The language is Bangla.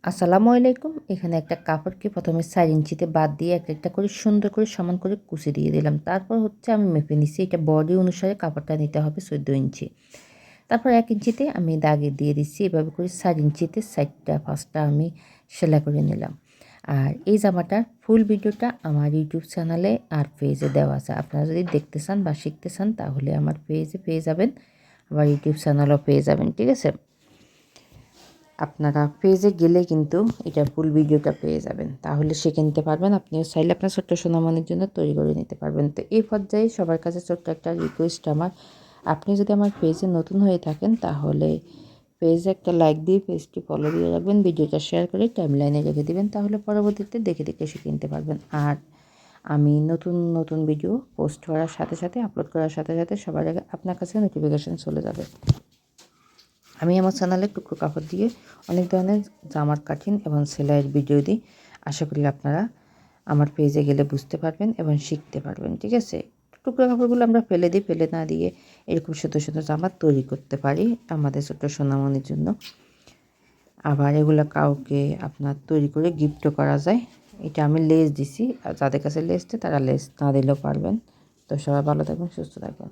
আসসালামু আলাইকুম। এখানে একটা কাপড়কে প্রথমে 4 ইঞ্চিতে বাদ দিয়ে একটা করে সুন্দর করে সমান করে কুচি দিয়ে দিলাম। তারপর হচ্ছে আমি মেপে নিচ্ছি, এটা বডি অনুসারে কাপড়টা নিতে হবে 14 ইঞ্চি। তারপর 1 ইঞ্চিতে আমি দাগে দিয়ে দিচ্ছি, এভাবে করে 4 ইঞ্চিতে 4টা 5টা আমি সেলাই করে নিলাম। আর এই জামাটার ফুল ভিডিওটা আমার ইউটিউব চ্যানেলে আর পেজে দেওয়া আছে। আপনারা যদি দেখতে চান বা শিখতে চান তাহলে আমার পেজে পেয়ে যাবেন, আবার ইউটিউব চ্যানেলও পেয়ে যাবেন, ঠিক আছে? আপনারা পেজে গেলে কিন্তু এটার ফুল ভিডিওটা পেয়ে যাবেন, তাহলে শিখে নিতে পারবেন। আপনিও চাইলে আপনার ছোট্ট সোনামণির জন্য তৈরি করে নিতে পারবেন। তো এই পর্যায়ে সবার কাছে ছোট্ট একটা রিকোয়েস্ট আমার, আপনি যদি আমার পেজে নতুন হয়ে থাকেন তাহলে পেজে একটা লাইক দিয়ে পেজটি ফলো দিয়ে রাখবেন, ভিডিওটা শেয়ার করে টাইমলাইনে রেখে দিবেন, তাহলে পরবর্তীতে দেখে দেখে শিখে নিতে পারবেন। আর আমি নতুন নতুন ভিডিও পোস্ট করার সাথে সাথে, আপলোড করার সাথে সাথে সবার আগে আপনার কাছে নোটিফিকেশান চলে যাবে। আমি আমার চ্যানেলে টুকরো কাপড় দিয়ে অনেক ধরনের জামার কাটিং এবং সেলাইয়ের ভিডিও দিই। আশা করি আপনারা আমার পেজে গেলে বুঝতে পারবেন এবং শিখতে পারবেন, ঠিক আছে? টুকরো কাপড়গুলো আমরা ফেলে দিই, ফেলে না দিয়ে এরকম সুন্দর সুন্দর জামা তৈরি করতে পারি আমাদের ছোট্ট সোনামণির জন্য। আবার এগুলো কাউকে আপনার তৈরি করে গিফটও করা যায়। এটা আমি লেস দিছি, আর যাদের কাছে লেস নেই তারা লেস না দিলেও পারবেন। তো সবাই ভালো থাকবেন, সুস্থ থাকবেন।